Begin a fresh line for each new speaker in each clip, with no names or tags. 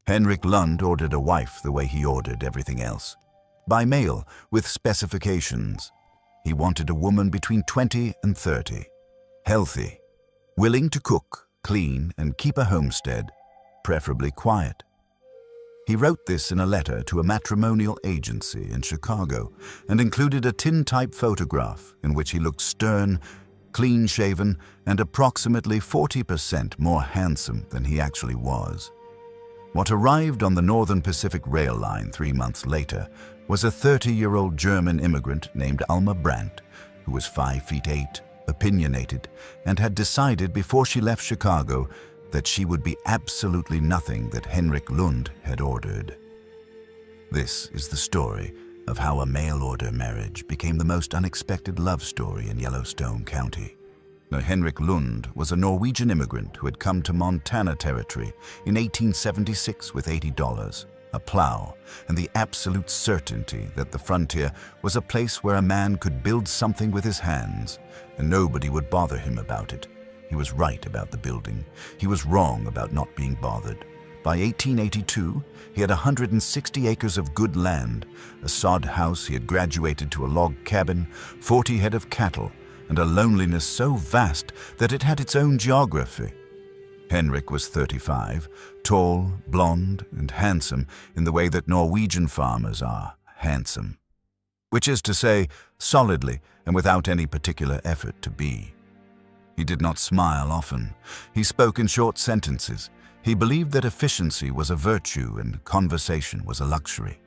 Henrik Lund ordered a wife the way he ordered everything else. By mail, with specifications. He wanted a woman between 20 and 30. Healthy. Willing to cook, clean, and keep a homestead, preferably quiet. He wrote this in a letter to a matrimonial agency in Chicago and included a tintype photograph in which he looked stern, clean-shaven, and approximately 40% more handsome than he actually was. What arrived on the Northern Pacific Rail Line 3 months later was a 30-year-old German immigrant named Alma Brandt, who was 5'8", opinionated, and had decided before she left Chicago that she would be absolutely nothing that Henrik Lund had ordered. This is the story of how a mail-order marriage became the most unexpected love story in Yellowstone County. Now, Henrik Lund was a Norwegian immigrant who had come to Montana Territory in 1876 with $80, a plow, and the absolute certainty that the frontier was a place where a man could build something with his hands, and nobody would bother him about it. He was right about the building. He was wrong about not being bothered. By 1882, he had 160 acres of good land, a sod house he had graduated to a log cabin, 40 head of cattle, and a loneliness so vast that it had its own geography. Henrik was 35, tall, blonde, and handsome in the way that Norwegian farmers are handsome. Which is to say, solidly and without any particular effort to be. He did not smile often. He spoke in short sentences. He believed that efficiency was a virtue and conversation was a luxury.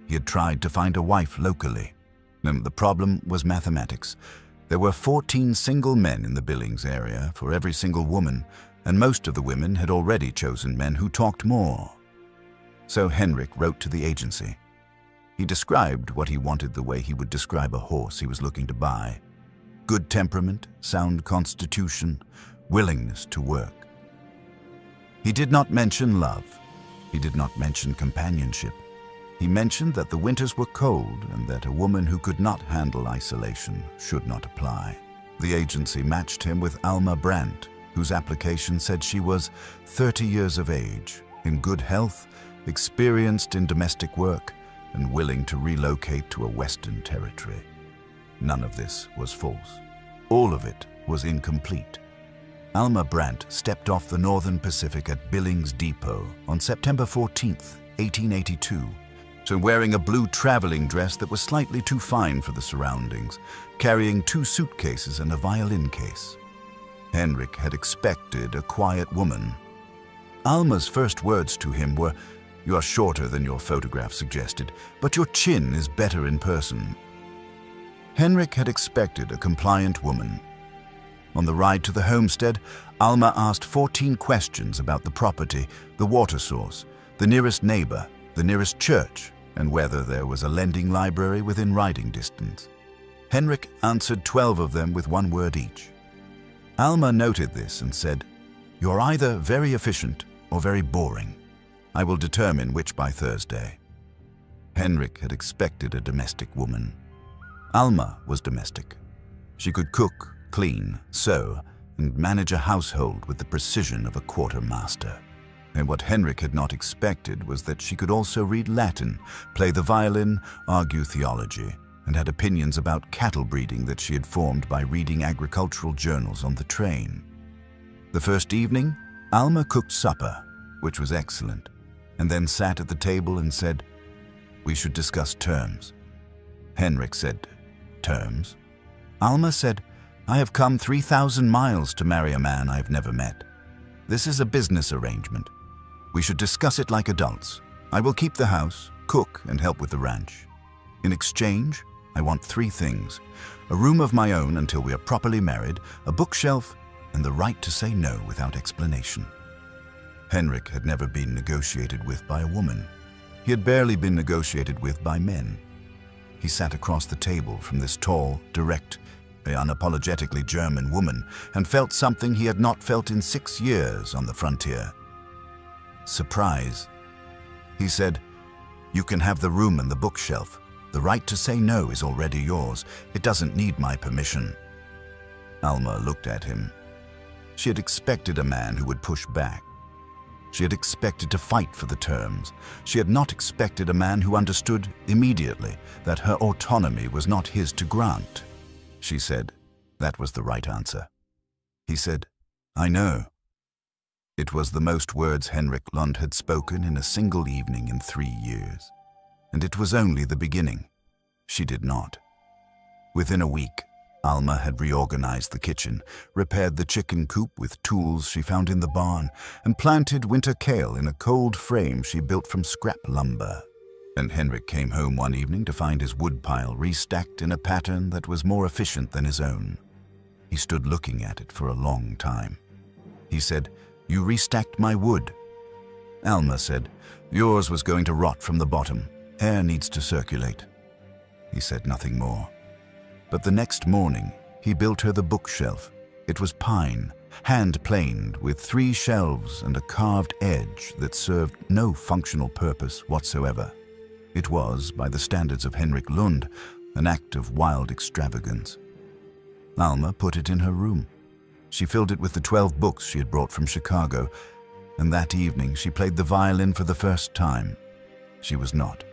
He had tried to find a wife locally. The problem was mathematics. There were 14 single men in the Billings area for every single woman, and most of the women had already chosen men who talked more. So Henrik wrote to the agency. He described what he wanted the way he would describe a horse he was looking to buy. Good temperament, sound constitution, willingness to work. He did not mention love. He did not mention companionship. He mentioned that the winters were cold and that a woman who could not handle isolation should not apply. The agency matched him with Alma Brandt, whose application said she was 30 years of age, in good health, experienced in domestic work, and willing to relocate to a Western territory. None of this was false. All of it was incomplete. Alma Brandt stepped off the Northern Pacific at Billings Depot on September 14, 1882, so wearing a blue traveling dress that was slightly too fine for the surroundings, carrying 2 suitcases and a violin case. Henrik had expected a quiet woman. Alma's first words to him were, "You are shorter than your photograph suggested, but your chin is better in person." Henrik had expected a compliant woman. On the ride to the homestead, Alma asked 14 questions about the property, the water source, the nearest neighbor, the nearest church, and whether there was a lending library within riding distance. Henrik answered 12 of them with 1 word each. Alma noted this and said, "You're either very efficient or very boring. I will determine which by Thursday." Henrik had expected a domestic woman. Alma was domestic. She could cook, clean, sew, and manage a household with the precision of a quartermaster. And what Henrik had not expected was that she could also read Latin, play the violin, argue theology, and had opinions about cattle breeding that she had formed by reading agricultural journals on the train. The first evening, Alma cooked supper, which was excellent, and then sat at the table and said, "We should discuss terms." Henrik said, "Terms?" Alma said, "I have come 3,000 miles to marry a man I've never met. This is a business arrangement. We should discuss it like adults. I will keep the house, cook, and help with the ranch. In exchange, I want 3 things: a room of my own until we are properly married, a bookshelf, and the right to say no without explanation." Henrik had never been negotiated with by a woman. He had barely been negotiated with by men. He sat across the table from this tall, direct, unapologetically German woman and felt something he had not felt in 6 years on the frontier. Surprise. He said, "You can have the room and the bookshelf. The right to say no is already yours. It doesn't need my permission." Alma looked at him. She had expected a man who would push back. She had expected to fight for the terms. She had not expected a man who understood immediately that her autonomy was not his to grant. She said, that was the right answer. He said, I know. It was the most words Henrik Lund had spoken in a single evening in 3 years. And it was only the beginning. She did not. Within a week, Alma had reorganized the kitchen, repaired the chicken coop with tools she found in the barn, and planted winter kale in a cold frame she built from scrap lumber. And Henrik came home one evening to find his woodpile restacked in a pattern that was more efficient than his own. He stood looking at it for a long time. He said, You restacked my wood. Alma said, Yours was going to rot from the bottom. Air needs to circulate. He said nothing more. But the next morning, he built her the bookshelf. It was pine, hand-planed, with 3 shelves and a carved edge that served no functional purpose whatsoever. It was, by the standards of Henrik Lund, an act of wild extravagance. Alma put it in her room. She filled it with the 12 books she had brought from Chicago, and that evening she played the violin for the first time. She was not.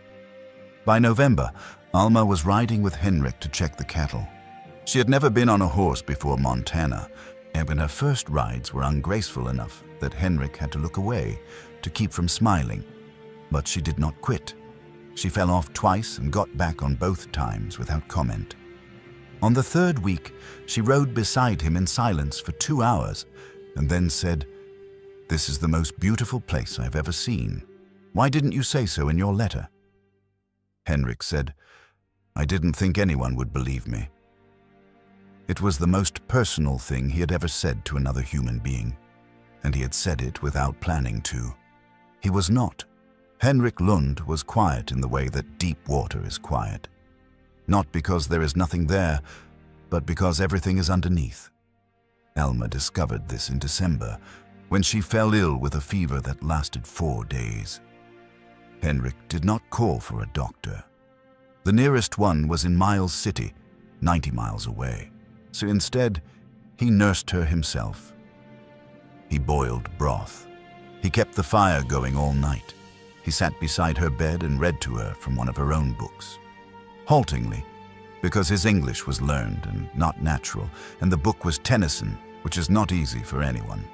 By November, Alma was riding with Henrik to check the cattle. She had never been on a horse before Montana, and her first rides were ungraceful enough that Henrik had to look away to keep from smiling. But she did not quit. She fell off twice and got back on both times without comment. On the 3rd week, she rode beside him in silence for 2 hours and then said, This is the most beautiful place I've ever seen. Why didn't you say so in your letter? Henrik said, I didn't think anyone would believe me. It was the most personal thing he had ever said to another human being, and he had said it without planning to. He was not. Henrik Lund was quiet in the way that deep water is quiet. Not because there is nothing there, but because everything is underneath. Alma discovered this in December, when she fell ill with a fever that lasted 4 days. Henrik did not call for a doctor. The nearest one was in Miles City, 90 miles away, so instead, he nursed her himself. He boiled broth. He kept the fire going all night. He sat beside her bed and read to her from one of her own books. Haltingly, because his English was learned and not natural, and the book was Tennyson, which is not easy for anyone.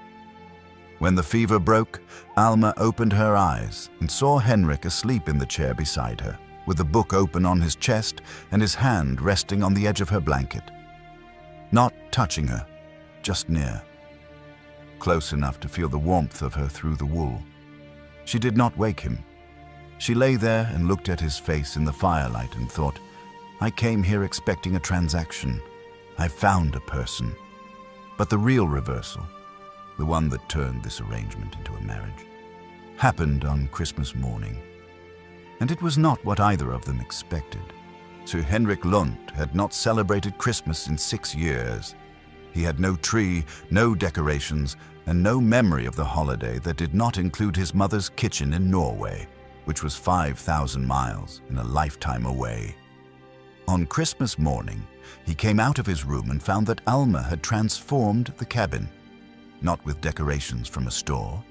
When the fever broke, Alma opened her eyes and saw Henrik asleep in the chair beside her, with the book open on his chest and his hand resting on the edge of her blanket. Not touching her, just near. Close enough to feel the warmth of her through the wool. She did not wake him. She lay there and looked at his face in the firelight and thought, I came here expecting a transaction. I found a person. But the real reversal, the one that turned this arrangement into a marriage, happened on Christmas morning. And it was not what either of them expected. Sir Henrik Lund had not celebrated Christmas in 6 years. He had no tree, no decorations, and no memory of the holiday that did not include his mother's kitchen in Norway, which was 5,000 miles and a lifetime away. On Christmas morning, he came out of his room and found that Alma had transformed the cabin. Not with decorations from a store.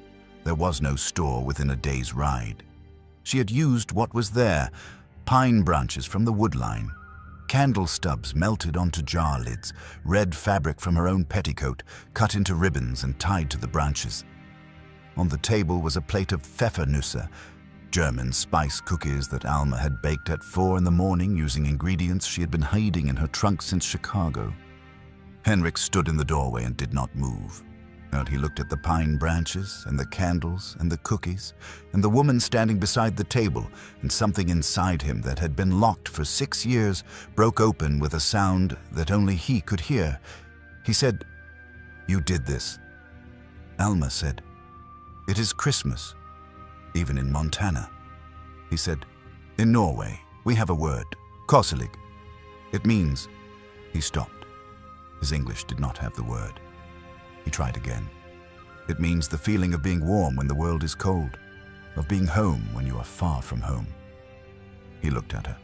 There was no store within a day's ride. She had used what was there, pine branches from the woodline, candle stubs melted onto jar lids, red fabric from her own petticoat, cut into ribbons and tied to the branches. On the table was a plate of Pfeffernüsse, German spice cookies that Alma had baked at 4 in the morning using ingredients she had been hiding in her trunk since Chicago. Henrik stood in the doorway and did not move. And he looked at the pine branches and the candles and the cookies and the woman standing beside the table, and something inside him that had been locked for 6 years broke open with a sound that only he could hear. He said, "You did this." Alma said, "It is Christmas, even in Montana." He said, "In Norway, we have a word, Koselig. It means..." He stopped. His English did not have the word. He tried again. "It means the feeling of being warm when the world is cold, of being home when you are far from home." He looked at her.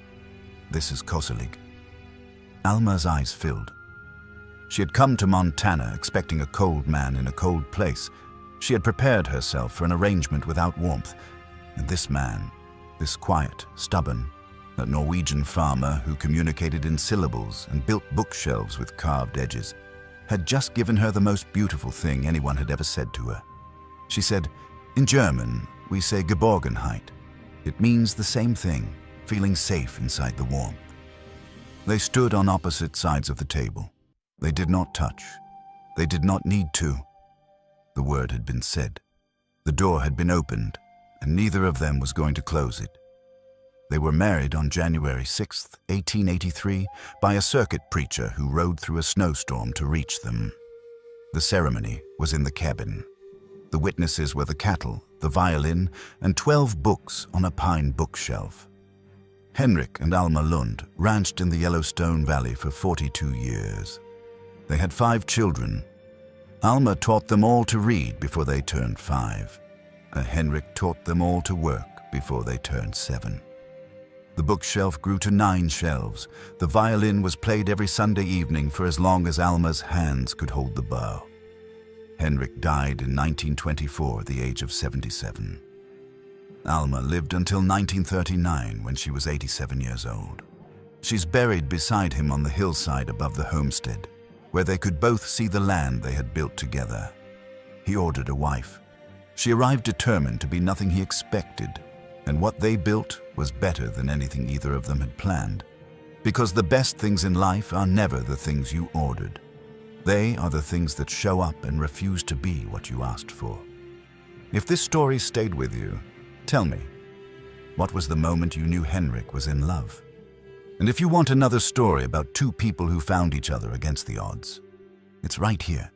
"This is Koselig." Alma's eyes filled. She had come to Montana expecting a cold man in a cold place, She had prepared herself for an arrangement without warmth, and this man, this quiet, stubborn, that Norwegian farmer who communicated in syllables and built bookshelves with carved edges, had just given her the most beautiful thing anyone had ever said to her. She said, "In German, we say Geborgenheit. It means the same thing, feeling safe inside the warmth." They stood on opposite sides of the table. They did not touch. They did not need to. The word had been said. The door had been opened, and neither of them was going to close it. They were married on January 6, 1883, by a circuit preacher who rode through a snowstorm to reach them. The ceremony was in the cabin. The witnesses were the cattle, the violin, and 12 books on a pine bookshelf. Henrik and Alma Lund ranched in the Yellowstone Valley for 42 years. They had 5 children. Alma taught them all to read before they turned 5. Henrik taught them all to work before they turned 7. The bookshelf grew to 9 shelves. The violin was played every Sunday evening for as long as Alma's hands could hold the bow. Henrik died in 1924 at the age of 77. Alma lived until 1939 when she was 87 years old. She's buried beside him on the hillside above the homestead, where they could both see the land they had built together. He ordered a wife. She arrived determined to be nothing he expected, and what they built was better than anything either of them had planned. Because the best things in life are never the things you ordered. They are the things that show up and refuse to be what you asked for. If this story stayed with you, tell me, what was the moment you knew Henrik was in love? And if you want another story about 2 people who found each other against the odds, it's right here.